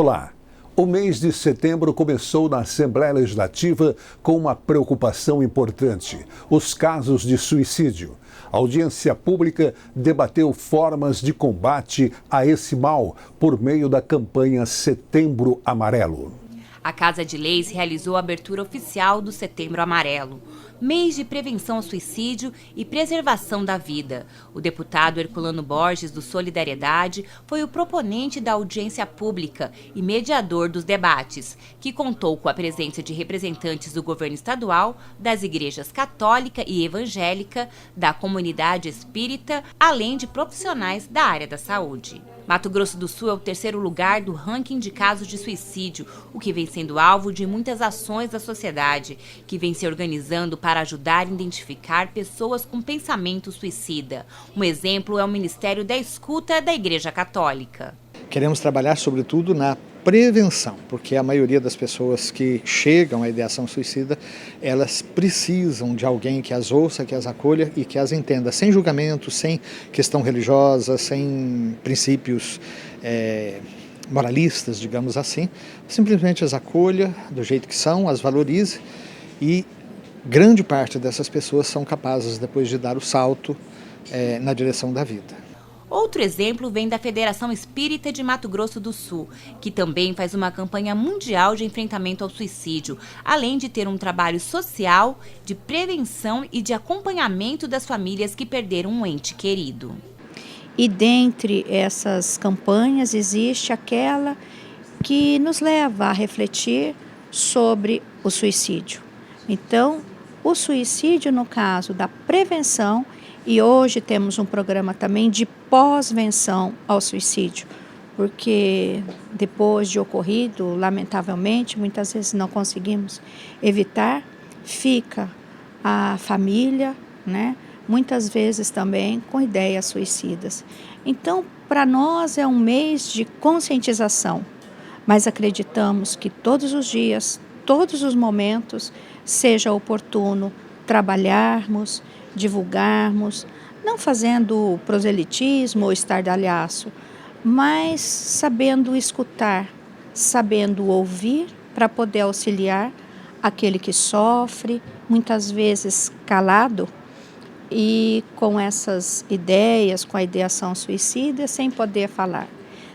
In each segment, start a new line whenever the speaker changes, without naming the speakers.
Olá! O mês de setembro começou na Assembleia Legislativa com uma preocupação importante: os casos de suicídio. A audiência pública debateu formas de combate a esse mal por meio da campanha Setembro Amarelo.
A Casa de Leis realizou a abertura oficial do Setembro Amarelo, mês de prevenção ao suicídio e preservação da vida. O deputado Herculano Borges, do Solidariedade, foi o proponente da audiência pública e mediador dos debates, que contou com a presença de representantes do governo estadual, das igrejas católica e evangélica, da comunidade espírita, além de profissionais da área da saúde. Mato Grosso do Sul é o terceiro lugar do ranking de casos de suicídio, o que vem sendo alvo de muitas ações da sociedade, que vem se organizando para ajudar a identificar pessoas com pensamento suicida. Um exemplo é o Ministério da Escuta da Igreja Católica.
Queremos trabalhar sobretudo na prevenção, porque a maioria das pessoas que chegam à ideação suicida, elas precisam de alguém que as ouça, que as acolha e que as entenda, sem julgamento, sem questão religiosa, sem princípios moralistas, digamos assim. Simplesmente as acolha do jeito que são, as valorize, e grande parte dessas pessoas são capazes depois de dar o salto na direção da vida.
Outro exemplo vem da Federação Espírita de Mato Grosso do Sul, que também faz uma campanha mundial de enfrentamento ao suicídio, além de ter um trabalho social, de prevenção e de acompanhamento das famílias que perderam um ente querido.
E dentre essas campanhas existe aquela que nos leva a refletir sobre o suicídio. Então, o suicídio no caso da prevenção, e hoje temos um programa também de pós-venção ao suicídio, porque depois de ocorrido, lamentavelmente, muitas vezes não conseguimos evitar, fica a família, né? Muitas vezes também com ideias suicidas. Então, para nós é um mês de conscientização, mas acreditamos que todos os dias, todos os momentos, seja oportuno trabalharmos, divulgarmos, não fazendo proselitismo ou estardalhaço, mas sabendo escutar, sabendo ouvir para poder auxiliar aquele que sofre, muitas vezes calado, e com essas ideias, com a ideação suicida, sem poder falar.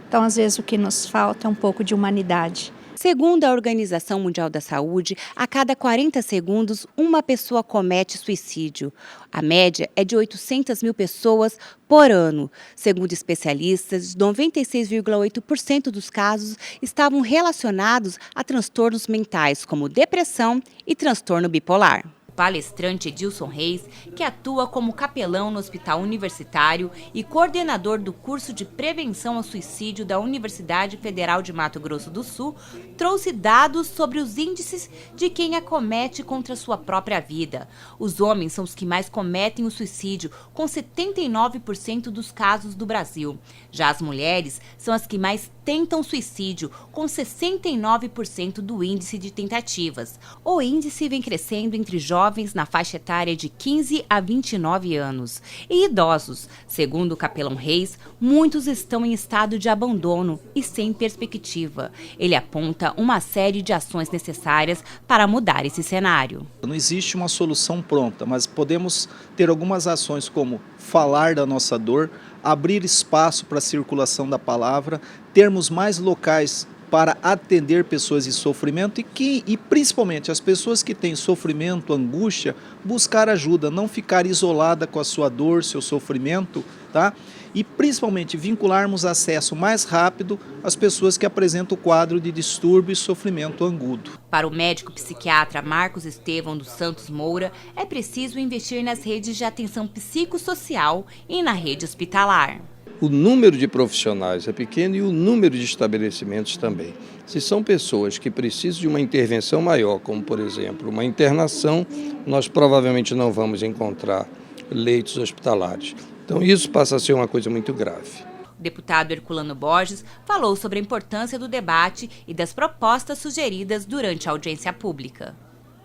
Então, às vezes, o que nos falta é um pouco de humanidade.
Segundo a Organização Mundial da Saúde, a cada 40 segundos, uma pessoa comete suicídio. A média é de 800 mil pessoas por ano. Segundo especialistas, 96,8% dos casos estavam relacionados a transtornos mentais, como depressão e transtorno bipolar. O palestrante Edilson Reis, que atua como capelão no Hospital Universitário e coordenador do curso de prevenção ao suicídio da Universidade Federal de Mato Grosso do Sul, trouxe dados sobre os índices de quem acomete contra sua própria vida. Os homens são os que mais cometem o suicídio, com 79% dos casos do Brasil. Já as mulheres são as que mais tentam suicídio, com 69% do índice de tentativas. O índice vem crescendo entre jovens na faixa etária de 15 a 29 anos. E idosos, segundo o capelão Reis, muitos estão em estado de abandono e sem perspectiva. Ele aponta uma série de ações necessárias para mudar esse cenário.
Não existe uma solução pronta, mas podemos ter algumas ações como falar da nossa dor, abrir espaço para a circulação da palavra, termos mais locais para atender pessoas em sofrimento e principalmente as pessoas que têm sofrimento, angústia, buscar ajuda, não ficar isolada com a sua dor, seu sofrimento, tá? E principalmente vincularmos acesso mais rápido às pessoas que apresentam o quadro de distúrbio e sofrimento agudo.
Para o médico psiquiatra Marcos Estevão dos Santos Moura, é preciso investir nas redes de atenção psicossocial e na rede hospitalar.
O número de profissionais é pequeno e o número de estabelecimentos também. Se são pessoas que precisam de uma intervenção maior, como por exemplo uma internação, nós provavelmente não vamos encontrar leitos hospitalares. Então isso passa a ser uma coisa muito grave.
O deputado Herculano Borges falou sobre a importância do debate e das propostas sugeridas durante a audiência pública.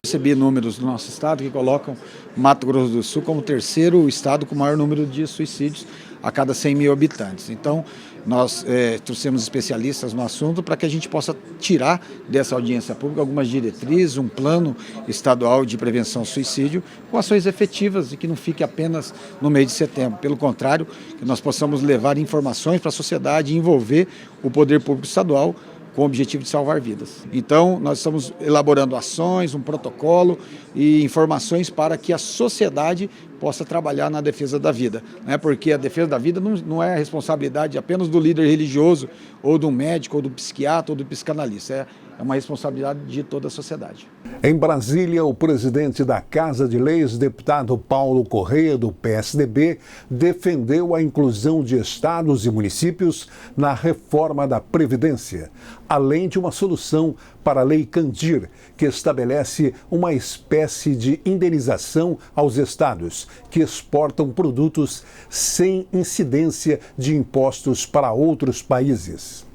Recebi números do nosso estado que colocam Mato Grosso do Sul como o terceiro estado com o maior número de suicídios a cada 100 mil habitantes. Então, nós trouxemos especialistas no assunto para que a gente possa tirar dessa audiência pública algumas diretrizes, um plano estadual de prevenção ao suicídio com ações efetivas e que não fique apenas no mês de setembro. Pelo contrário, que nós possamos levar informações para a sociedade e envolver o poder público estadual com o objetivo de salvar vidas. Então, nós estamos elaborando ações, um protocolo e informações para que a sociedade possa trabalhar na defesa da vida, né? Porque a defesa da vida não é a responsabilidade apenas do líder religioso, ou do médico, ou do psiquiatra, ou do psicanalista. É uma responsabilidade de toda a sociedade.
Em Brasília, o presidente da Casa de Leis, deputado Paulo Correia, do PSDB, defendeu a inclusão de estados e municípios na reforma da Previdência, além de uma solução para a Lei Candir, que estabelece uma espécie de indenização aos estados que exportam produtos sem incidência de impostos para outros países.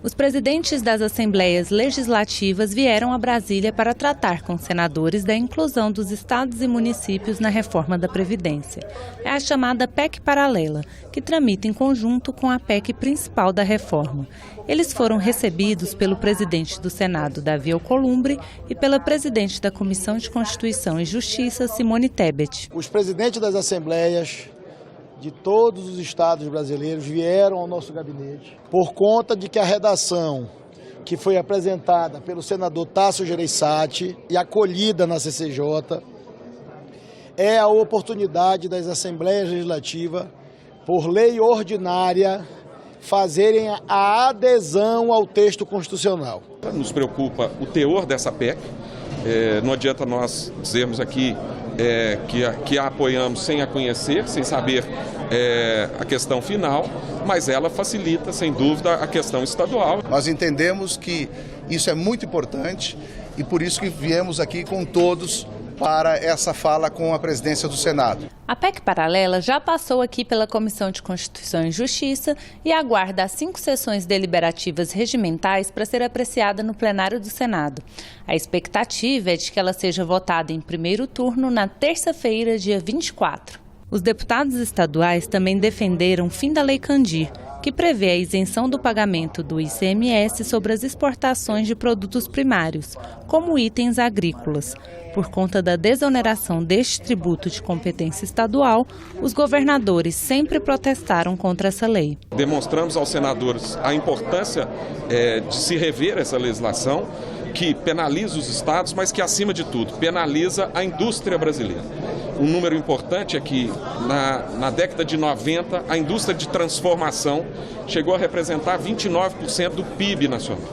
Os presidentes das Assembleias Legislativas vieram a Brasília para tratar com senadores da inclusão dos estados e municípios na reforma da Previdência. É a chamada PEC paralela, que tramita em conjunto com a PEC principal da reforma. Eles foram recebidos pelo presidente do Senado, Davi Alcolumbre, e pela presidente da Comissão de Constituição e Justiça, Simone Tebet.
Os presidentes das Assembleias de todos os estados brasileiros vieram ao nosso gabinete por conta de que a redação que foi apresentada pelo senador Tasso Gereissati e acolhida na CCJ é a oportunidade das Assembleias Legislativas, por lei ordinária, fazerem a adesão ao texto constitucional.
Nos preocupa o teor dessa PEC, não adianta nós dizermos aqui que a apoiamos sem a conhecer, sem saber a questão final, mas ela facilita, sem dúvida, a questão estadual.
Nós entendemos que isso é muito importante e por isso que viemos aqui com todos para essa fala com a presidência do Senado.
A PEC paralela já passou aqui pela Comissão de Constituição e Justiça e aguarda as 5 sessões deliberativas regimentais para ser apreciada no plenário do Senado. A expectativa é de que ela seja votada em primeiro turno na terça-feira, dia 24. Os deputados estaduais também defenderam o fim da Lei Candir, que prevê a isenção do pagamento do ICMS sobre as exportações de produtos primários, como itens agrícolas. Por conta da desoneração deste tributo de competência estadual, os governadores sempre protestaram contra essa lei.
Demonstramos aos senadores a importância de se rever essa legislação, que penaliza os estados, mas que, acima de tudo, penaliza a indústria brasileira. Um número importante é que, na década de 90, a indústria de transformação chegou a representar 29% do PIB nacional.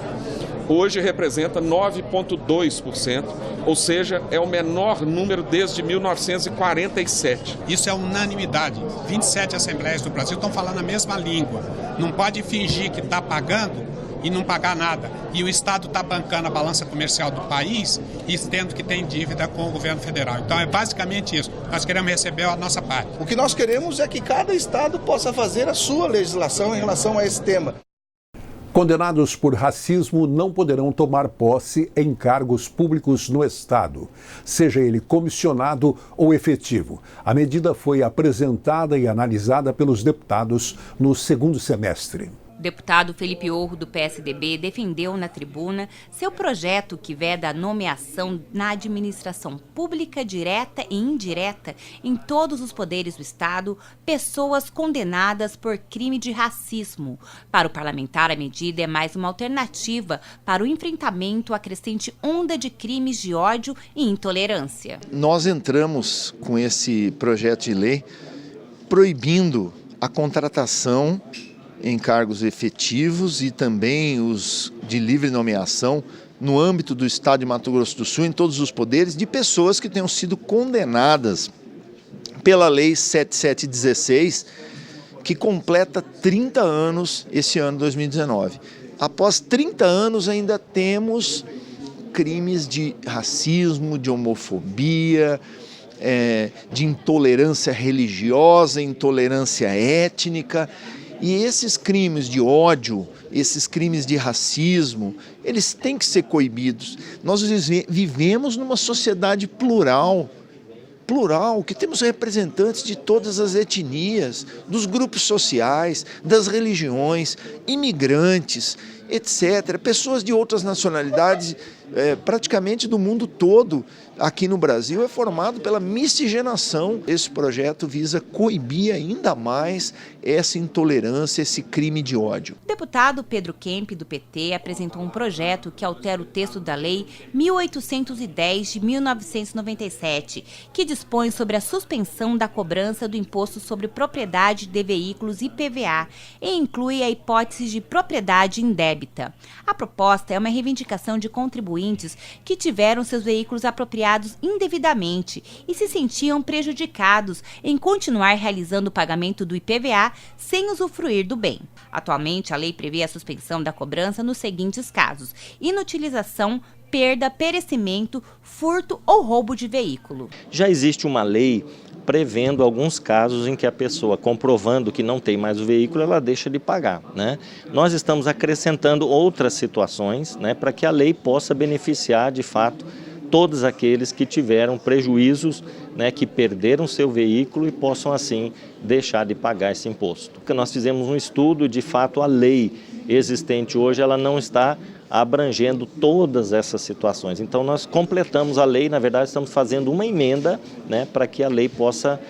Hoje representa 9,2%, ou seja, é o menor número desde 1947.
Isso é unanimidade. 27 assembleias do Brasil estão falando a mesma língua. Não pode fingir que está pagando e não pagar nada. E o Estado está bancando a balança comercial do país e tendo que tem dívida com o governo federal. Então é basicamente isso. Nós queremos receber a nossa parte.
O que nós queremos é que cada estado possa fazer a sua legislação em relação a esse tema.
Condenados por racismo não poderão tomar posse em cargos públicos no Estado, seja ele comissionado ou efetivo. A medida foi apresentada e analisada pelos deputados no segundo semestre.
O deputado Felipe Orro, do PSDB, defendeu na tribuna seu projeto que veda a nomeação na administração pública direta e indireta em todos os poderes do Estado, pessoas condenadas por crime de racismo. Para o parlamentar, a medida é mais uma alternativa para o enfrentamento à crescente onda de crimes de ódio e intolerância.
Nós entramos com esse projeto de lei proibindo a contratação em cargos efetivos e também os de livre nomeação no âmbito do Estado de Mato Grosso do Sul, em todos os poderes, de pessoas que tenham sido condenadas pela Lei 7716, que completa 30 anos esse ano 2019. Após 30 anos ainda temos crimes de racismo, de homofobia, de intolerância religiosa, intolerância étnica. E esses crimes de ódio, esses crimes de racismo, eles têm que ser coibidos. Nós vivemos numa sociedade plural plural, que temos representantes de todas as etnias, dos grupos sociais, das religiões, imigrantes, etc., pessoas de outras nacionalidades, praticamente do mundo todo. Aqui no Brasil é formado pela miscigenação. Esse projeto visa coibir ainda mais essa intolerância, esse crime de ódio.
O deputado Pedro Kemp, do PT, apresentou um projeto que altera o texto da Lei 1810 de 1997, que dispõe sobre a suspensão da cobrança do Imposto sobre Propriedade de Veículos IPVA e inclui a hipótese de propriedade indébita. A proposta é uma reivindicação de contribuintes que tiveram seus veículos apropriados indevidamente e se sentiam prejudicados em continuar realizando o pagamento do IPVA sem usufruir do bem. Atualmente, a lei prevê a suspensão da cobrança nos seguintes casos: inutilização, perda, perecimento, furto ou roubo de veículo.
Já existe uma lei prevendo alguns casos em que a pessoa, comprovando que não tem mais o veículo, ela deixa de pagar, né? Nós estamos acrescentando outras situações, né, para que a lei possa beneficiar, de fato, todos aqueles que tiveram prejuízos, né, que perderam seu veículo e possam, assim, deixar de pagar esse imposto. Porque nós fizemos um estudo, de fato, a lei existente hoje, ela não está abrangendo todas essas situações. Então, nós completamos a lei, na verdade, estamos fazendo uma emenda, né, para que a lei possa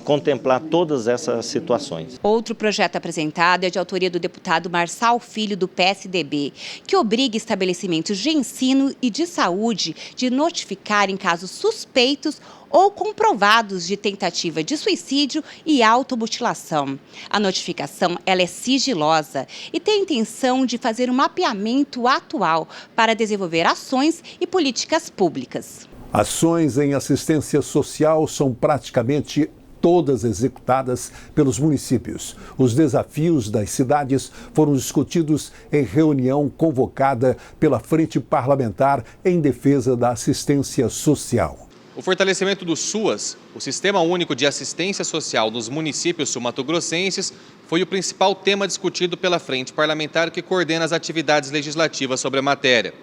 contemplar todas essas situações.
Outro projeto apresentado é de autoria do deputado Marçal Filho, do PSDB, que obriga estabelecimentos de ensino e de saúde de notificar em casos suspeitos ou comprovados de tentativa de suicídio e automutilação. A notificação ela é sigilosa e tem a intenção de fazer um mapeamento atual para desenvolver ações e políticas públicas.
Ações em assistência social são praticamente todas executadas pelos municípios. Os desafios das cidades foram discutidos em reunião convocada pela Frente Parlamentar em Defesa da Assistência Social.
O fortalecimento do SUAS, o Sistema Único de Assistência Social nos municípios sul-mato-grossenses, foi o principal tema discutido pela Frente Parlamentar que coordena as atividades legislativas sobre a matéria.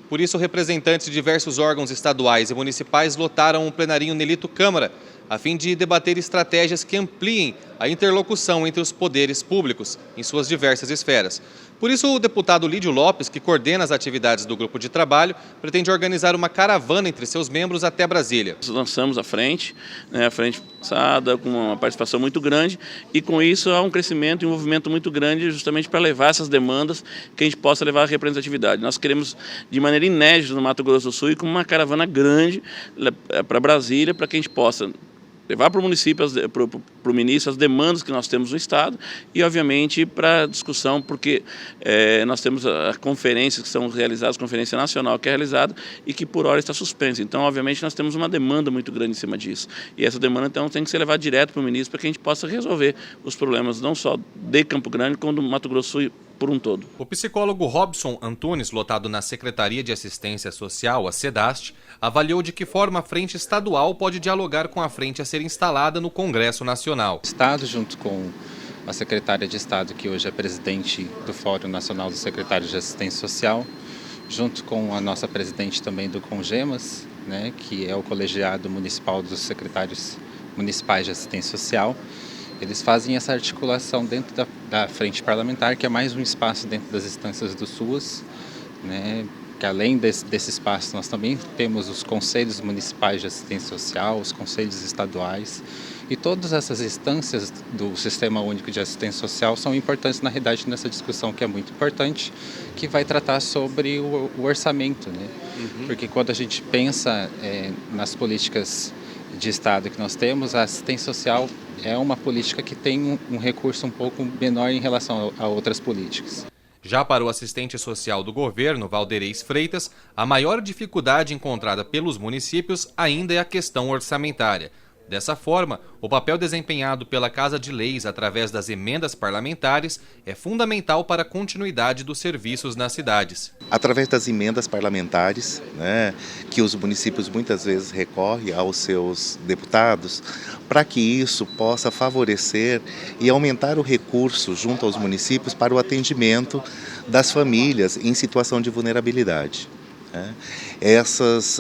Por isso, representantes de diversos órgãos estaduais e municipais lotaram o plenarinho Nelito Câmara, a fim de debater estratégias que ampliem a interlocução entre os poderes públicos em suas diversas esferas. Por isso, o deputado Lídio Lopes, que coordena as atividades do grupo de trabalho, pretende organizar uma caravana entre seus membros até Brasília.
Nós lançamos a frente passada, com uma participação muito grande, e com isso há um crescimento e um movimento muito grande justamente para levar essas demandas, que a gente possa levar a representatividade. Nós queremos, de maneira inédita no Mato Grosso do Sul, ir com uma caravana grande para Brasília, para que a gente possa levar para o município, para o ministro, as demandas que nós temos no Estado e, obviamente, para discussão, porque nós temos conferências que são realizadas, Conferência Nacional que é realizada e que, por hora, está suspensa. Então, obviamente, nós temos uma demanda muito grande em cima disso. E essa demanda, então, tem que ser levada direto para o ministro para que a gente possa resolver os problemas, não só de Campo Grande, como do Mato Grosso do Sul por um todo.
O psicólogo Robson Antunes, lotado na Secretaria de Assistência Social, a SEDAST, avaliou de que forma a frente estadual pode dialogar com a frente a ser instalada no Congresso Nacional.
O Estado, junto com a secretária de Estado, que hoje é presidente do Fórum Nacional dos Secretários de Assistência Social, junto com a nossa presidente também do CONGEMAS, né, que é o colegiado municipal dos secretários municipais de assistência social, eles fazem essa articulação dentro da frente parlamentar, que é mais um espaço dentro das instâncias do SUAS, né? Que além desse espaço nós também temos os conselhos municipais de assistência social, os conselhos estaduais, e todas essas instâncias do Sistema Único de Assistência Social são importantes na realidade nessa discussão que é muito importante, que vai tratar sobre o orçamento, né? Porque quando a gente pensa nas políticas de Estado que nós temos, a assistência social é uma política que tem um recurso um pouco menor em relação a outras políticas.
Já para o assistente social do governo, Valdereis Freitas, a maior dificuldade encontrada pelos municípios ainda é a questão orçamentária. Dessa forma, o papel desempenhado pela Casa de Leis através das emendas parlamentares é fundamental para a continuidade dos serviços nas cidades.
Através das emendas parlamentares, né, que os municípios muitas vezes recorrem aos seus deputados, para que isso possa favorecer e aumentar o recurso junto aos municípios para o atendimento das famílias em situação de vulnerabilidade. né? Essas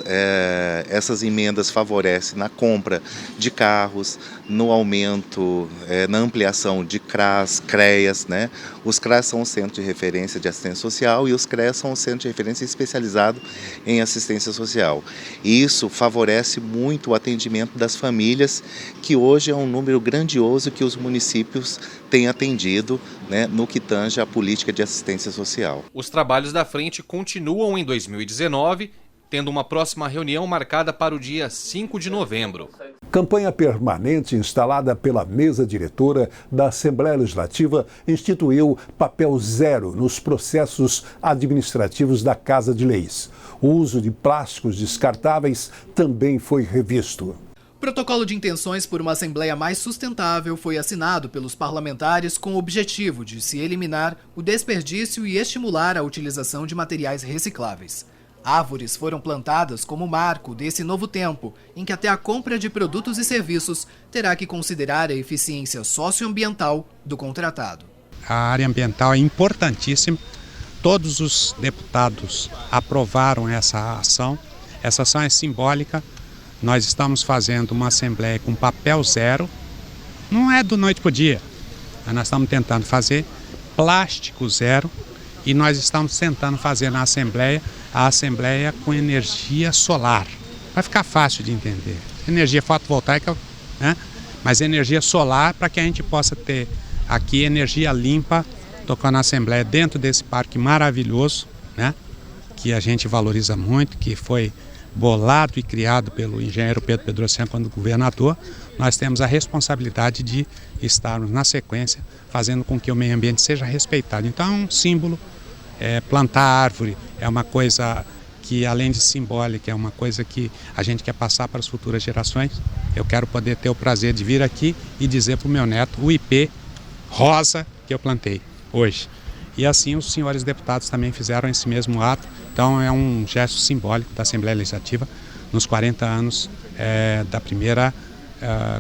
emendas favorecem na compra de carros, no aumento, na ampliação de CRAS, CREAS, né? Os CRAS são o Centro de Referência de Assistência Social e os CREAS são o Centro de Referência especializado em assistência social. E isso favorece muito o atendimento das famílias, que hoje é um número grandioso que os municípios têm atendido, né, no que tange à política de assistência social.
Os trabalhos da frente continuam em 2019, tendo uma próxima reunião marcada para o dia 5 de novembro.
Campanha permanente instalada pela mesa diretora da Assembleia Legislativa instituiu papel zero nos processos administrativos da Casa de Leis. O uso de plásticos descartáveis também foi revisto.
O protocolo de intenções por uma Assembleia mais sustentável foi assinado pelos parlamentares com o objetivo de se eliminar o desperdício e estimular a utilização de materiais recicláveis. Árvores foram plantadas como marco desse novo tempo, em que até a compra de produtos e serviços terá que considerar a eficiência socioambiental do contratado.
A área ambiental é importantíssima. Todos os deputados aprovaram essa ação. Essa ação é simbólica. Nós estamos fazendo uma Assembleia com papel zero. Não é do noite para o dia. Nós estamos tentando fazer plástico zero. E nós estamos tentando fazer na Assembleia a Assembleia com energia solar. Vai ficar fácil de entender. Energia fotovoltaica, né? Mas energia solar para que a gente possa ter aqui energia limpa tocando a Assembleia dentro desse parque maravilhoso, né? Que a gente valoriza muito, que foi bolado e criado pelo engenheiro Pedro Pedrocian quando governador. Nós temos a responsabilidade de estarmos na sequência fazendo com que o meio ambiente seja respeitado. Então é um símbolo. Plantar árvore é uma coisa que, além de simbólica, é uma coisa que a gente quer passar para as futuras gerações. Eu quero poder ter o prazer de vir aqui e dizer para o meu neto o IP rosa que eu plantei hoje. E assim os senhores deputados também fizeram esse mesmo ato. Então é um gesto simbólico da Assembleia Legislativa nos 40 anos da primeira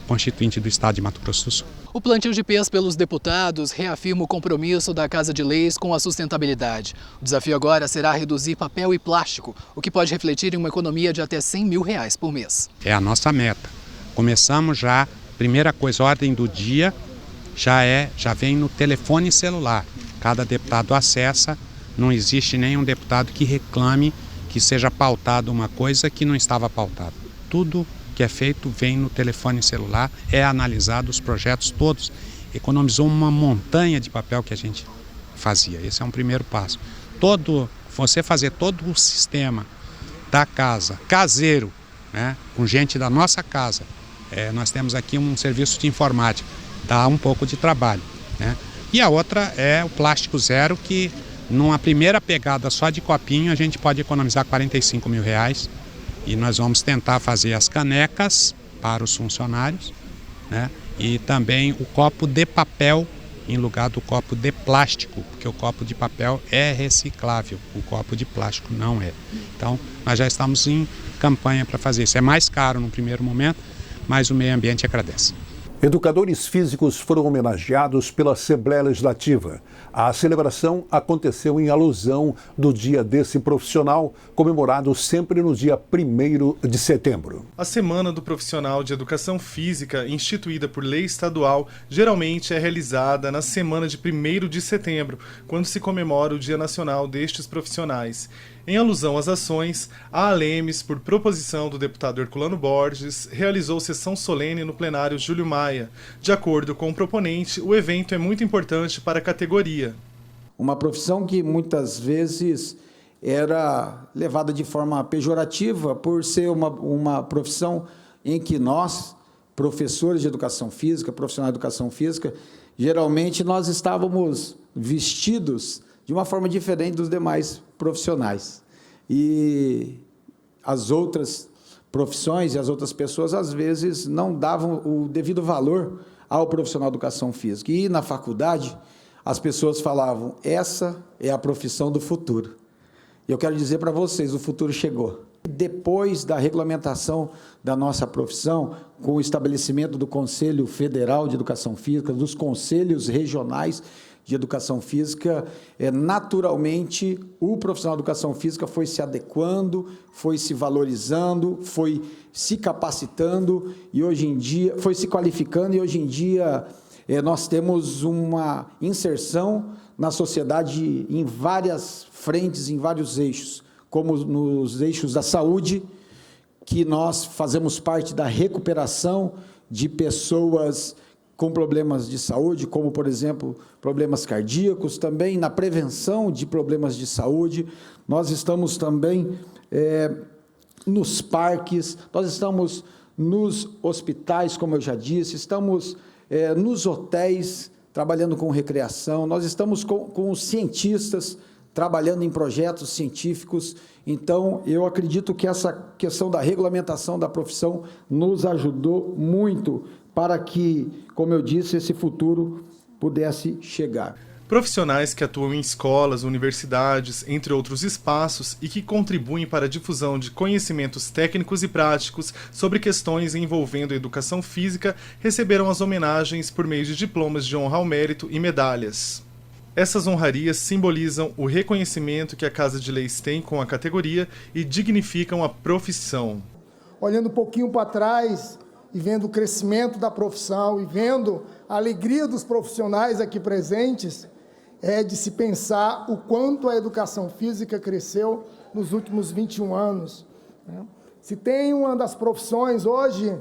Constituinte do Estado de Mato Grosso do Sul.
O plantio de pés pelos deputados reafirma o compromisso da Casa de Leis com a sustentabilidade. O desafio agora será reduzir papel e plástico, o que pode refletir em uma economia de até R$100 mil por mês.
É a nossa meta. Começamos já, primeira coisa, ordem do dia, já vem no telefone celular. Cada deputado acessa, não existe nenhum deputado que reclame que seja pautado uma coisa que não estava pautada. Tudo que é feito vem no telefone celular, é analisado, os projetos todos. Economizou uma montanha de papel que a gente fazia. Esse é um primeiro passo. Você fazer todo o sistema da casa, caseiro, né, com gente da nossa casa. Nós temos aqui um serviço de informática, dá um pouco de trabalho, né? E a outra é o plástico zero, que numa primeira pegada só de copinho a gente pode economizar R$45 mil. E nós vamos tentar fazer as canecas para os funcionários, né? E também o copo de papel em lugar do copo de plástico, porque o copo de papel é reciclável, o copo de plástico não é. Então, nós já estamos em campanha para fazer isso. É mais caro no primeiro momento, mas o meio ambiente agradece.
Educadores físicos foram homenageados pela Assembleia Legislativa. A celebração aconteceu em alusão do Dia desse Profissional, comemorado sempre no dia 1º de setembro.
A Semana do Profissional de Educação Física, instituída por lei estadual, geralmente é realizada na semana de 1º de setembro, quando se comemora o Dia Nacional destes profissionais. Em alusão às ações, a Alemes, por proposição do deputado Herculano Borges, realizou sessão solene no plenário Júlio Maia. De acordo com o proponente, o evento é muito importante para a categoria.
Uma profissão que muitas vezes era levada de forma pejorativa por ser uma profissão em que nós, professores de educação física, profissionais de educação física, geralmente nós estávamos vestidos de uma forma diferente dos demais profissionais. E as outras profissões e as outras pessoas, às vezes, não davam o devido valor ao profissional de educação física. E na faculdade, as pessoas falavam, essa é a profissão do futuro. E eu quero dizer para vocês, o futuro chegou. Depois da regulamentação da nossa profissão, com o estabelecimento do Conselho Federal de Educação Física, dos conselhos regionais de educação física, naturalmente o profissional de educação física foi se adequando, foi se valorizando, foi se capacitando e hoje em dia foi se qualificando, e hoje em dia nós temos uma inserção na sociedade em várias frentes, em vários eixos, como nos eixos da saúde, que nós fazemos parte da recuperação de pessoas com problemas de saúde, como, por exemplo, problemas cardíacos, também na prevenção de problemas de saúde. Nós estamos também nos parques, nós estamos nos hospitais, como eu já disse, estamos nos hotéis, trabalhando com recreação, nós estamos com os cientistas, trabalhando em projetos científicos. Então, eu acredito que essa questão da regulamentação da profissão nos ajudou muito para que, como eu disse, esse futuro pudesse chegar.
Profissionais que atuam em escolas, universidades, entre outros espaços e que contribuem para a difusão de conhecimentos técnicos e práticos sobre questões envolvendo a educação física receberam as homenagens por meio de diplomas de honra ao mérito e medalhas. Essas honrarias simbolizam o reconhecimento que a Casa de Leis tem com a categoria e dignificam a profissão.
Olhando um pouquinho para trás e vendo o crescimento da profissão e vendo a alegria dos profissionais aqui presentes, é de se pensar o quanto a educação física cresceu nos últimos 21 anos. Se tem uma das profissões hoje,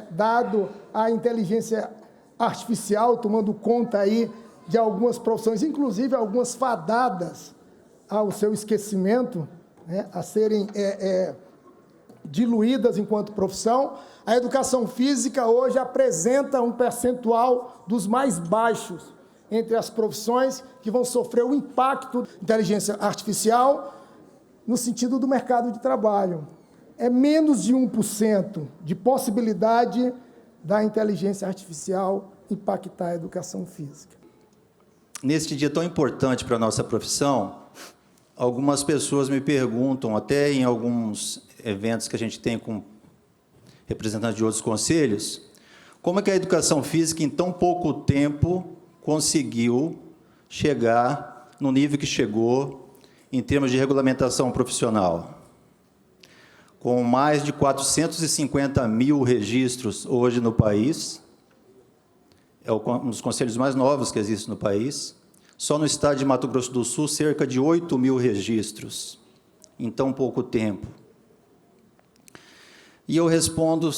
dado a inteligência artificial tomando conta aí de algumas profissões, inclusive algumas fadadas ao seu esquecimento, a serem diluídas enquanto profissão, a educação física hoje apresenta um percentual dos mais baixos entre as profissões que vão sofrer o impacto da inteligência artificial no sentido do mercado de trabalho. É menos de 1% de possibilidade da inteligência artificial impactar a educação física.
Neste dia tão importante para a nossa profissão, algumas pessoas me perguntam, até em alguns eventos que a gente tem com representantes de outros conselhos, como é que a educação física, em tão pouco tempo, conseguiu chegar no nível que chegou em termos de regulamentação profissional. Com mais de 450 mil registros hoje no país, é um dos conselhos mais novos que existe no país. Só no estado de Mato Grosso do Sul, cerca de 8 mil registros, em tão pouco tempo. E eu respondo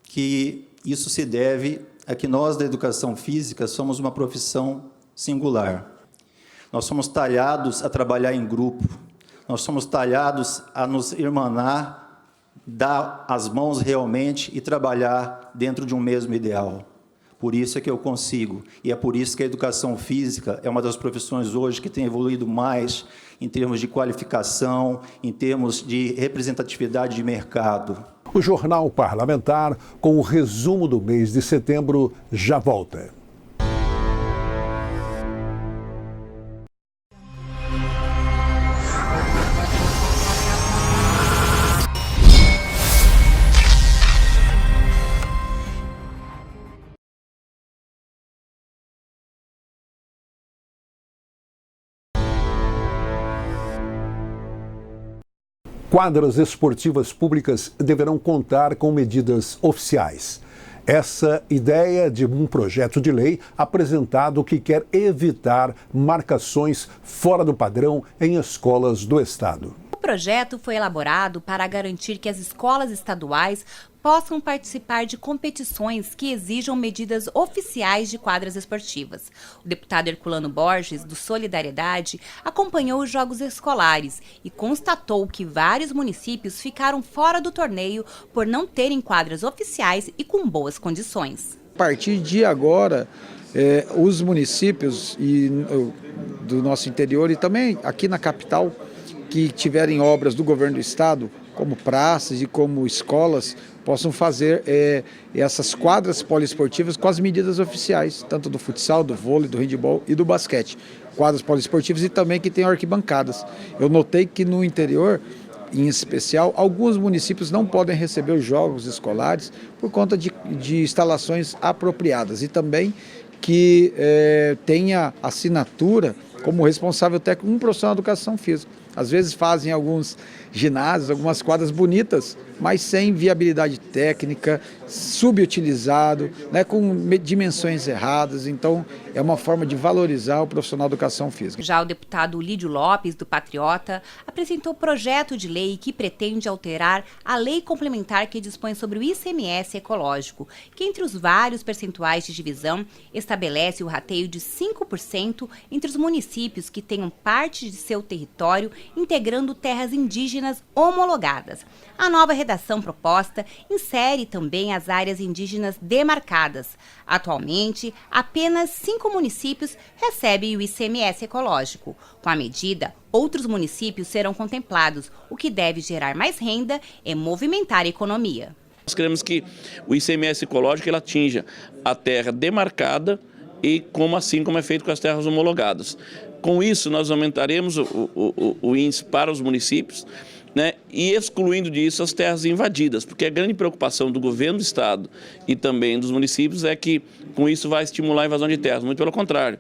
que isso se deve a que nós, da educação física, somos uma profissão singular. Nós somos talhados a trabalhar em grupo, nós somos talhados a nos irmanar, dar as mãos realmente e trabalhar dentro de um mesmo ideal. Por isso é que eu consigo, e é por isso que a educação física é uma das profissões hoje que tem evoluído mais em termos de qualificação, em termos de representatividade de mercado.
O Jornal Parlamentar, com o resumo do mês de setembro, já volta. Quadras esportivas públicas deverão contar com medidas oficiais. Essa ideia de um projeto de lei apresentado que quer evitar marcações fora do padrão em escolas do Estado.
O projeto foi elaborado para garantir que as escolas estaduais possam participar de competições que exijam medidas oficiais de quadras esportivas. O deputado Herculano Borges, do Solidariedade, acompanhou os jogos escolares e constatou que vários municípios ficaram fora do torneio por não terem quadras oficiais e com boas condições.
A partir de agora, os municípios do nosso interior e também aqui na capital, que tiverem obras do governo do estado, como praças e como escolas, possam fazer essas quadras poliesportivas com as medidas oficiais, tanto do futsal, do vôlei, do handebol e do basquete. Quadras poliesportivas e também que tenham arquibancadas. Eu notei que no interior, em especial, alguns municípios não podem receber os jogos escolares por conta de instalações apropriadas e também
que tenha assinatura como responsável técnico um profissional de educação física. Às vezes fazem alguns ginásios, algumas quadras bonitas, mas sem viabilidade técnica, subutilizado, né, com dimensões erradas. Então, é uma forma de valorizar o profissional de educação física.
Já o deputado Lídio Lopes, do Patriota, apresentou projeto de lei que pretende alterar a lei complementar que dispõe sobre o ICMS ecológico, que entre os vários percentuais de divisão, estabelece o rateio de 5% entre os municípios que tenham parte de seu território integrando terras indígenas homologadas. A nova redação proposta insere também as áreas indígenas demarcadas. Atualmente, apenas 5 municípios recebem o ICMS ecológico. Com a medida, outros municípios serão contemplados, o que deve gerar mais renda e movimentar a economia.
Nós queremos que o ICMS ecológico ele atinja a terra demarcada e assim como é feito com as terras homologadas. Com isso, nós aumentaremos o índice para os municípios, né, e excluindo disso as terras invadidas, porque a grande preocupação do governo do estado e também dos municípios é que com isso vai estimular a invasão de terras. Muito pelo contrário,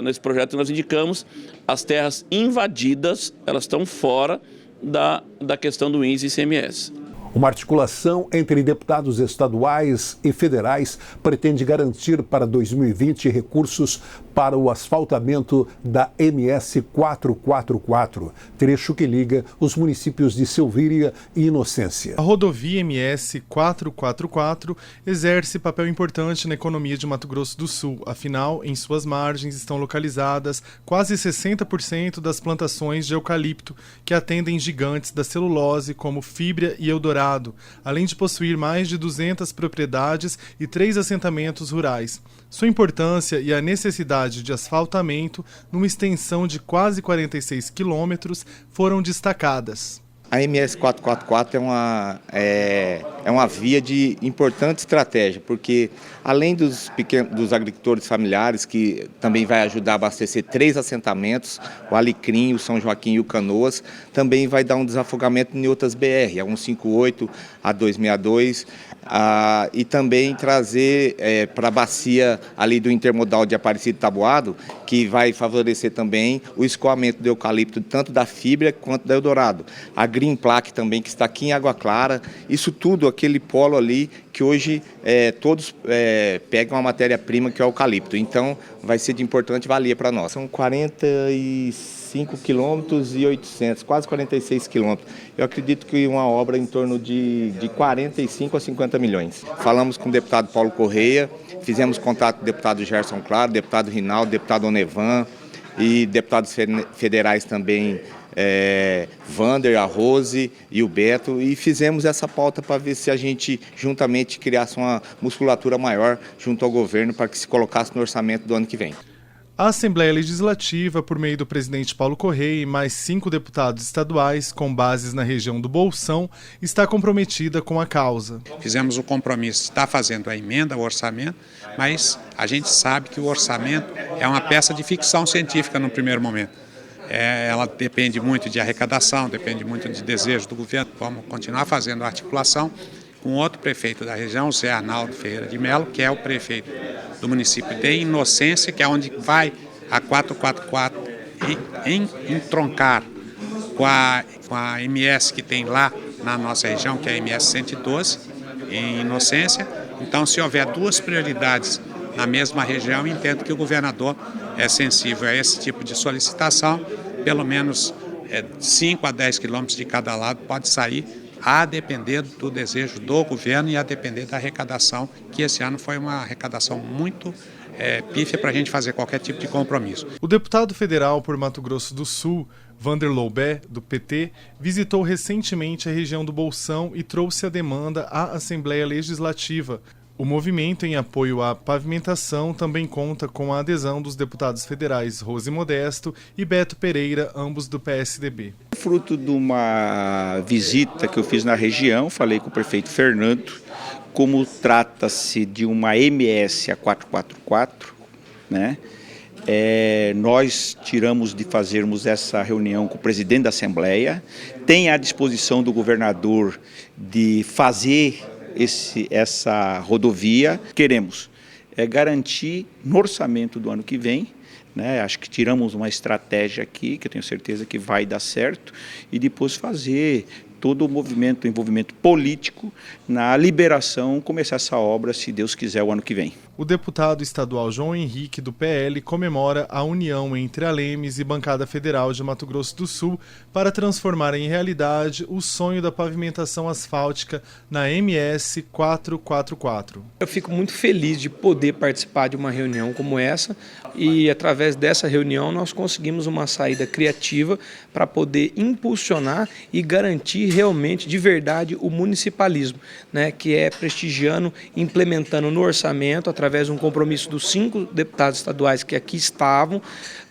nesse projeto nós indicamos as terras invadidas, elas estão fora da questão do índice ICMS.
Uma articulação entre deputados estaduais e federais pretende garantir para 2020 recursos para o asfaltamento da MS 444, trecho que liga os municípios de Silvíria e Inocência.
A rodovia MS 444 exerce papel importante na economia de Mato Grosso do Sul, afinal, em suas margens estão localizadas quase 60% das plantações de eucalipto que atendem gigantes da celulose como Fibra e Eldorado, além de possuir mais de 200 propriedades e 3 assentamentos rurais. Sua importância e a necessidade de asfaltamento, numa extensão de quase 46 quilômetros, foram destacadas.
A MS 444 é uma via de importante estratégia, porque além dos agricultores familiares, que também vai ajudar a abastecer 3 assentamentos, o Alecrim, o São Joaquim e o Canoas, também vai dar um desafogamento em outras BR, a 158, a 262, e também trazer para a bacia ali do intermodal de Aparecido e Taboado, que vai favorecer também o escoamento do eucalipto, tanto da Fibra quanto da Eldorado. A Green Plaque também, que está aqui em Água Clara, isso tudo, aquele polo ali que hoje todos pegam a matéria-prima que é o eucalipto. Então, vai ser de importante valia para nós. São 45 quilômetros e 800, quase 46 quilômetros. Eu acredito que uma obra em torno de 45 a 50 milhões. Falamos com o deputado Paulo Correia, fizemos contato com o deputado Gerson Claro, deputado Rinaldo, deputado Onevan e deputados federais também, Vander, a Rose e o Beto, e fizemos essa pauta para ver se a gente juntamente criasse uma musculatura maior junto ao governo para que se colocasse no orçamento do ano que vem.
A Assembleia Legislativa, por meio do presidente Paulo Correia e mais 5 deputados estaduais com bases na região do Bolsão, está comprometida com a causa.
Fizemos o compromisso de estar fazendo a emenda ao orçamento, mas a gente sabe que o orçamento é uma peça de ficção científica no primeiro momento. Ela depende muito de arrecadação, depende muito de desejo do governo. Vamos continuar fazendo a articulação com outro prefeito da região, o Zé Arnaldo Ferreira de Melo, que é o prefeito do município de Inocência, que é onde vai a 444 e entroncar com a MS que tem lá na nossa região, que é a MS 112, em Inocência. Então, se houver 2 prioridades na mesma região, entendo que o governador é sensível a esse tipo de solicitação, pelo menos 5 a 10 quilômetros de cada lado pode sair, a depender do desejo do governo e a depender da arrecadação, que esse ano foi uma arrecadação muito pífia para a gente fazer qualquer tipo de compromisso.
O deputado federal por Mato Grosso do Sul, Vander Loubé, do PT, visitou recentemente a região do Bolsão e trouxe a demanda à Assembleia Legislativa. O movimento em apoio à pavimentação também conta com a adesão dos deputados federais Rose Modesto e Beto Pereira, ambos do PSDB.
Fruto de uma visita que eu fiz na região, falei com o prefeito Fernando, como trata-se de uma MS a 444, né? Nós tiramos de fazermos essa reunião com o presidente da Assembleia, tem à disposição do governador de fazer essa rodovia. Queremos é garantir no orçamento do ano que vem, né? Acho que tiramos uma estratégia aqui, que eu tenho certeza que vai dar certo, e depois fazer todo o envolvimento político na liberação, começar essa obra, se Deus quiser, o ano que vem.
O deputado estadual João Henrique, do PL, comemora a união entre a Lemes e Bancada Federal de Mato Grosso do Sul para transformar em realidade o sonho da pavimentação asfáltica na MS 444.
Eu fico muito feliz de poder participar de uma reunião como essa e, através dessa reunião, nós conseguimos uma saída criativa para poder impulsionar e garantir realmente, de verdade, o municipalismo, né, que é prestigiando, implementando no orçamento, através de um compromisso dos 5 deputados estaduais que aqui estavam,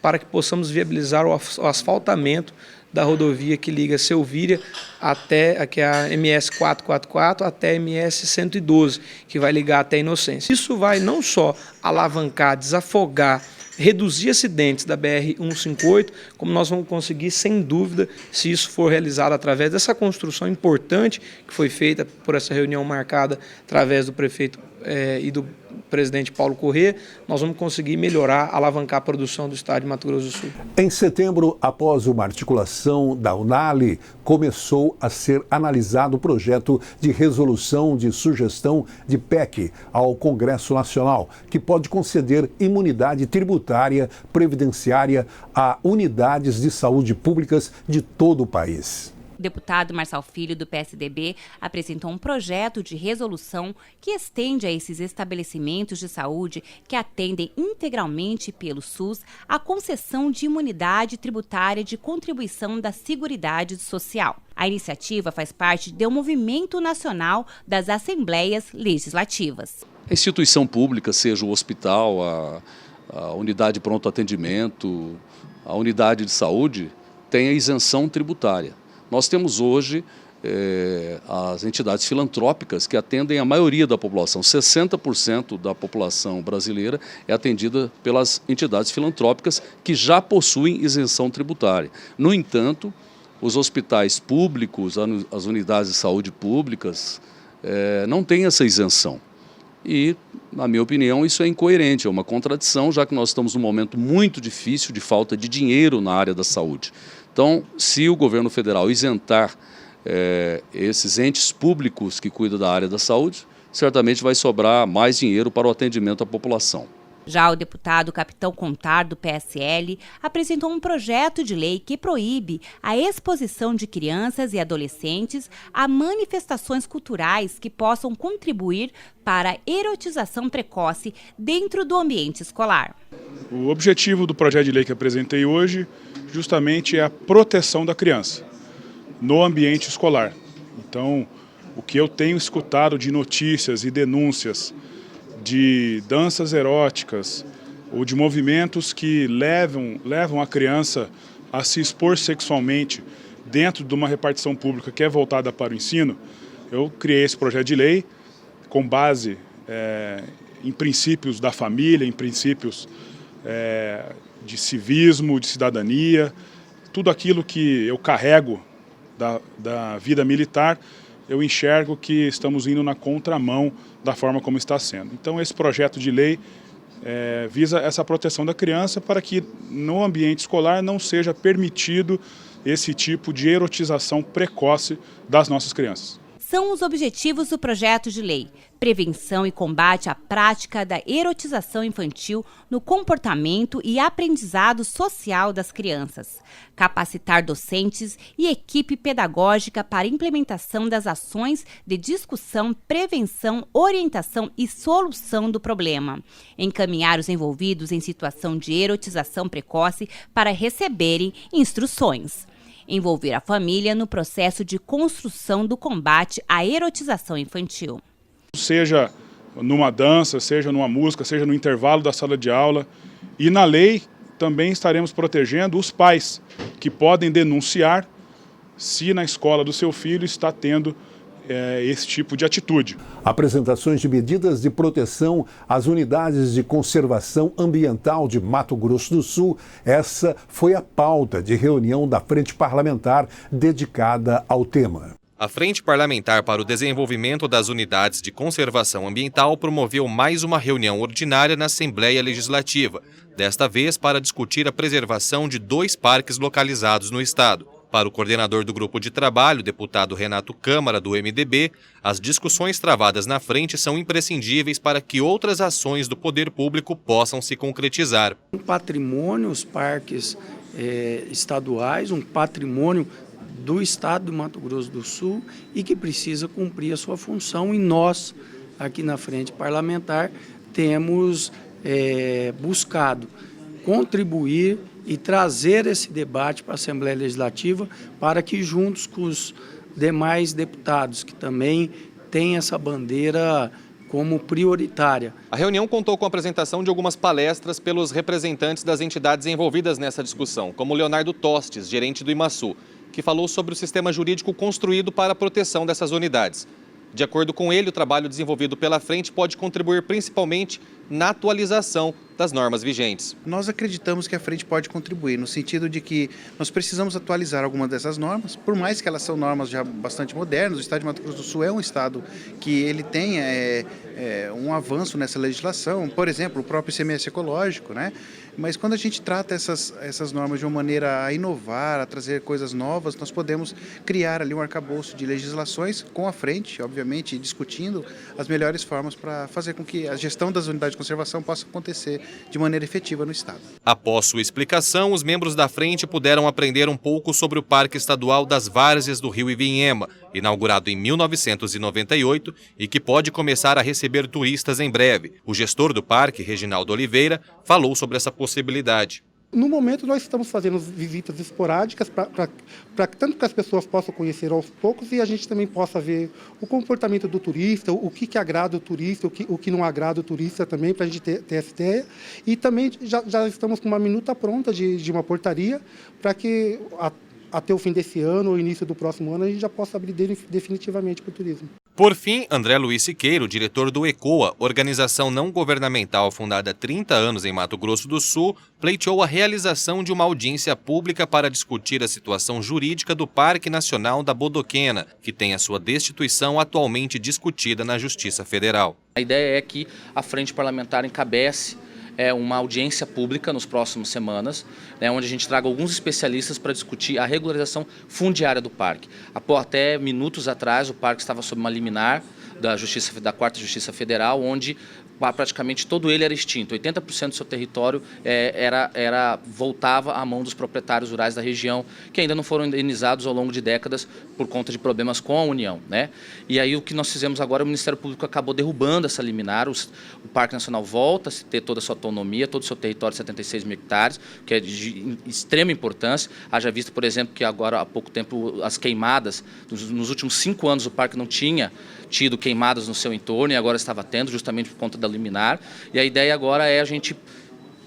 para que possamos viabilizar o asfaltamento da rodovia que liga Selvíria até aqui a MS 444 até a MS 112, que vai ligar até Inocência. Isso vai não só alavancar, desafogar, reduzir acidentes da BR-158, como nós vamos conseguir, sem dúvida, se isso for realizado através dessa construção importante que foi feita por essa reunião marcada através do prefeito e do presidente Paulo Corrêa, nós vamos conseguir melhorar, alavancar a produção do estado de Mato Grosso do Sul.
Em setembro, após uma articulação da UNALI, começou a ser analisado o projeto de resolução de sugestão de PEC ao Congresso Nacional, que pode conceder imunidade tributária previdenciária a unidades de saúde públicas de todo o país.
O deputado Marçal Filho, do PSDB, apresentou um projeto de resolução que estende a esses estabelecimentos de saúde que atendem integralmente pelo SUS a concessão de imunidade tributária de contribuição da Seguridade Social. A iniciativa faz parte do movimento nacional das Assembleias Legislativas.
A instituição pública, seja o hospital, a unidade de pronto atendimento, a unidade de saúde, tem a isenção tributária. Nós temos hoje as entidades filantrópicas que atendem a maioria da população. 60% da população brasileira é atendida pelas entidades filantrópicas que já possuem isenção tributária. No entanto, os hospitais públicos, as unidades de saúde públicas, não têm essa isenção. E, na minha opinião, isso é incoerente, é uma contradição, já que nós estamos num momento muito difícil de falta de dinheiro na área da saúde. Então, se o governo federal isentar esses entes públicos que cuidam da área da saúde, certamente vai sobrar mais dinheiro para o atendimento à população.
Já o deputado Capitão Contar, do PSL, apresentou um projeto de lei que proíbe a exposição de crianças e adolescentes a manifestações culturais que possam contribuir para a erotização precoce dentro do ambiente escolar.
O objetivo do projeto de lei que apresentei hoje justamente é a proteção da criança no ambiente escolar. Então, o que eu tenho escutado de notícias e denúncias de danças eróticas ou de movimentos que levam a criança a se expor sexualmente dentro de uma repartição pública que é voltada para o ensino, eu criei esse projeto de lei com base em princípios da família, em princípios de civismo, de cidadania, tudo aquilo que eu carrego da vida militar, eu enxergo que estamos indo na contramão da forma como está sendo. Então, esse projeto de lei visa essa proteção da criança para que no ambiente escolar não seja permitido esse tipo de erotização precoce das nossas crianças.
São os objetivos do projeto de lei: prevenção e combate à prática da erotização infantil no comportamento e aprendizado social das crianças, capacitar docentes e equipe pedagógica para implementação das ações de discussão, prevenção, orientação e solução do problema, encaminhar os envolvidos em situação de erotização precoce para receberem instruções, envolver a família no processo de construção do combate à erotização infantil.
Seja numa dança, seja numa música, seja no intervalo da sala de aula. E na lei também estaremos protegendo os pais que podem denunciar se na escola do seu filho está tendo esse tipo de atitude.
Apresentações de medidas de proteção às unidades de conservação ambiental de Mato Grosso do Sul. Essa foi a pauta de reunião da Frente Parlamentar dedicada ao tema.
A Frente Parlamentar para o Desenvolvimento das Unidades de Conservação Ambiental promoveu mais uma reunião ordinária na Assembleia Legislativa, desta vez para discutir a preservação de 2 parques localizados no estado. Para o coordenador do grupo de trabalho, deputado Renato Câmara, do MDB, as discussões travadas na frente são imprescindíveis para que outras ações do poder público possam se concretizar.
Um patrimônio, os parques estaduais, um patrimônio do estado do Mato Grosso do Sul e que precisa cumprir a sua função, e nós, aqui na Frente Parlamentar, temos buscado contribuir e trazer esse debate para a Assembleia Legislativa para que, juntos com os demais deputados que também têm essa bandeira como prioritária.
A reunião contou com a apresentação de algumas palestras pelos representantes das entidades envolvidas nessa discussão, como Leonardo Tostes, gerente do IMASU, que falou sobre o sistema jurídico construído para a proteção dessas unidades. De acordo com ele, o trabalho desenvolvido pela frente pode contribuir principalmente na atualização das normas vigentes.
Nós acreditamos que a frente pode contribuir, no sentido de que nós precisamos atualizar algumas dessas normas, por mais que elas são normas já bastante modernas. O estado de Mato Grosso do Sul é um estado que ele tem um avanço nessa legislação, por exemplo, o próprio ICMS ecológico, né? Mas quando a gente trata essas normas de uma maneira a inovar, a trazer coisas novas, nós podemos criar ali um arcabouço de legislações com a frente, obviamente, discutindo as melhores formas para fazer com que a gestão das unidades de conservação possa acontecer de maneira efetiva no estado.
Após sua explicação, os membros da frente puderam aprender um pouco sobre o Parque Estadual das Várzeas do Rio Ivinhema, inaugurado em 1998 e que pode começar a receber turistas em breve. O gestor do parque, Reginaldo Oliveira, falou sobre essa possibilidade.
No momento, nós estamos fazendo visitas esporádicas para tanto que as pessoas possam conhecer aos poucos e a gente também possa ver o comportamento do turista, o que agrada o turista, o que não agrada o turista também, para a gente ter essa ideia. E também já estamos com uma minuta pronta de uma portaria para que até o fim desse ano ou início do próximo ano a gente já possa abrir definitivamente para o turismo.
Por fim, André Luiz Siqueiro, diretor do ECOA, organização não governamental fundada há 30 anos em Mato Grosso do Sul, pleiteou a realização de uma audiência pública para discutir a situação jurídica do Parque Nacional da Bodoquena, que tem a sua destituição atualmente discutida na Justiça Federal.
A ideia é que a Frente Parlamentar encabece uma audiência pública nas próximas semanas, onde a gente traga alguns especialistas para discutir a regularização fundiária do parque. Até minutos atrás, o parque estava sob uma liminar da 4ª Justiça Federal, onde praticamente todo ele era extinto. 80% do seu território voltava à mão dos proprietários rurais da região, que ainda não foram indenizados ao longo de décadas por conta de problemas com a União, E aí o que nós fizemos agora, o Ministério Público acabou derrubando essa liminar, o Parque Nacional volta a ter toda a sua autonomia, todo o seu território de 76 mil hectares, que é de extrema importância. Haja visto, por exemplo, que agora há pouco tempo as queimadas, nos últimos 5 anos o parque não tinha tido queimadas no seu entorno e agora estava tendo, justamente por conta da liminar. E a ideia agora é a gente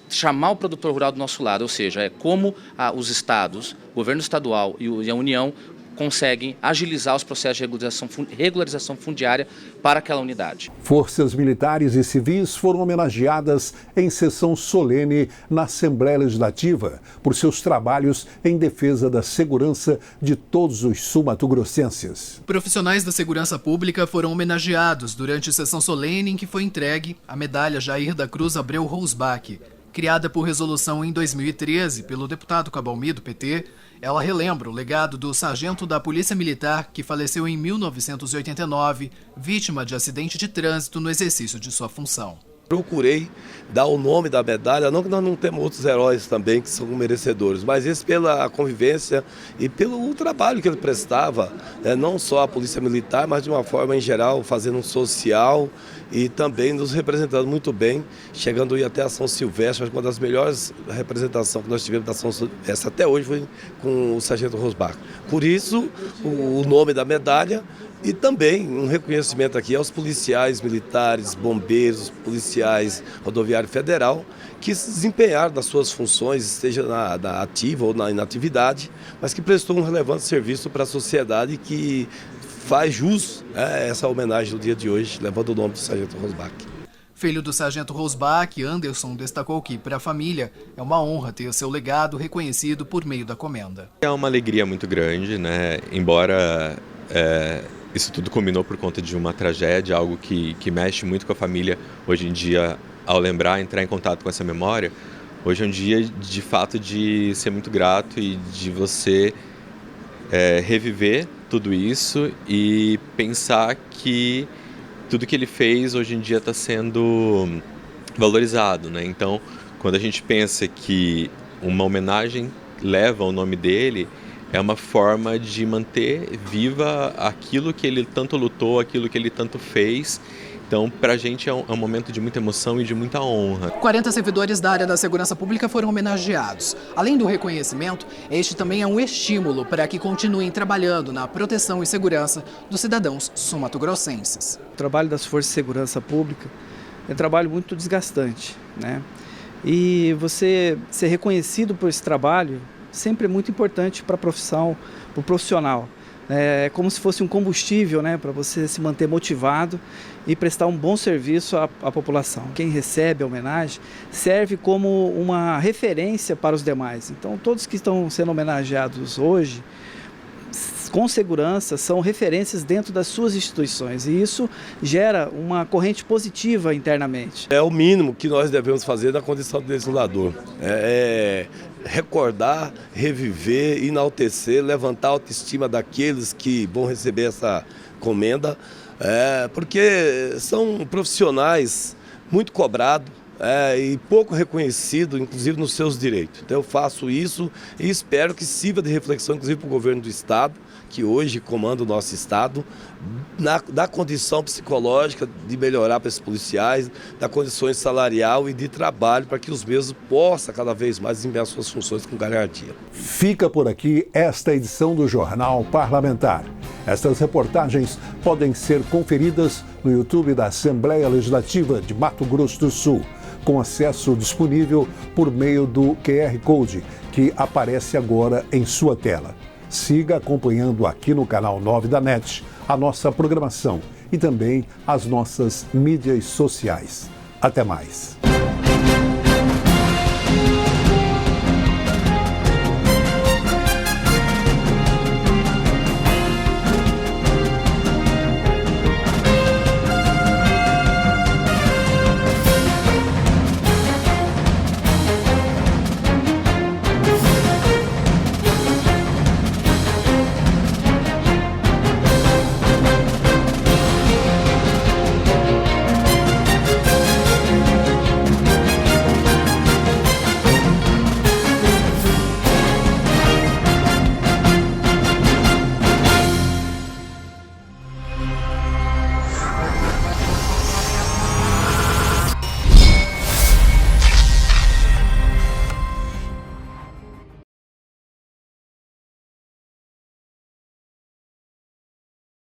chamar o produtor rural do nosso lado, ou seja, como os estados, o governo estadual e a União conseguem agilizar os processos de regularização fundiária para aquela unidade.
Forças militares e civis foram homenageadas em sessão solene na Assembleia Legislativa por seus trabalhos em defesa da segurança de todos os sul-mato-grossenses.
Profissionais da segurança pública foram homenageados durante a sessão solene em que foi entregue a medalha Jair da Cruz Abreu Rousbach. Criada por resolução em 2013 pelo deputado Cabalmi, do PT, ela relembra o legado do sargento da Polícia Militar que faleceu em 1989, vítima de acidente de trânsito no exercício de sua função.
Procurei dar o nome da medalha, não que nós não temos outros heróis também que são merecedores, mas isso pela convivência e pelo trabalho que ele prestava, não só a Polícia Militar, mas de uma forma em geral, fazendo um social e também nos representando muito bem, chegando a ir até a São Silvestre, uma das melhores representações que nós tivemos da São Silvestre até hoje foi com o sargento Rousbach. Por isso, o nome da medalha. E também um reconhecimento aqui aos policiais militares, bombeiros, policiais rodoviário federal, que se desempenharam nas suas funções, seja na ativa ou na inatividade, mas que prestou um relevante serviço para a sociedade que faz jus a essa homenagem no dia de hoje, levando o nome do sargento Rousbach.
Filho do sargento Rosbach, Anderson destacou que, para a família, é uma honra ter seu legado reconhecido por meio da comenda.
É uma alegria muito grande, né? Embora isso tudo culminou por conta de uma tragédia, algo que mexe muito com a família hoje em dia, ao lembrar, entrar em contato com essa memória. Hoje é um dia, de fato, de ser muito grato e de você reviver tudo isso e pensar que tudo que ele fez hoje em dia está sendo valorizado, né? Então, quando a gente pensa que uma homenagem leva o nome dele, é uma forma de manter viva aquilo que ele tanto lutou, aquilo que ele tanto fez. Então, para a gente é um momento de muita emoção e de muita honra.
40 servidores da área da segurança pública foram homenageados. Além do reconhecimento, este também é um estímulo para que continuem trabalhando na proteção e segurança dos cidadãos sul-mato-grossenses.
O trabalho das forças de segurança pública é um trabalho muito desgastante, né? E você ser reconhecido por esse trabalho sempre é muito importante para a profissão, para o profissional. É como se fosse um combustível, né, para você se manter motivado e prestar um bom serviço à população. Quem recebe a homenagem serve como uma referência para os demais. Então, todos que estão sendo homenageados hoje, com segurança, são referências dentro das suas instituições e isso gera uma corrente positiva internamente.
É o mínimo que nós devemos fazer na condição de legislador. Recordar, reviver, enaltecer, levantar a autoestima daqueles que vão receber essa comenda, porque são profissionais muito cobrados e pouco reconhecidos, inclusive nos seus direitos. Então eu faço isso e espero que sirva de reflexão, inclusive para o governo do Estado, que hoje comanda o nosso Estado, da condição psicológica de melhorar para esses policiais, da condições salarial e de trabalho, para que os mesmos possam cada vez mais desempenhar suas funções com garantia.
Fica por aqui esta edição do Jornal Parlamentar. Estas reportagens podem ser conferidas no YouTube da Assembleia Legislativa de Mato Grosso do Sul, com acesso disponível por meio do QR Code, que aparece agora em sua tela. Siga acompanhando aqui no canal 9 da NET a nossa programação e também as nossas mídias sociais. Até mais!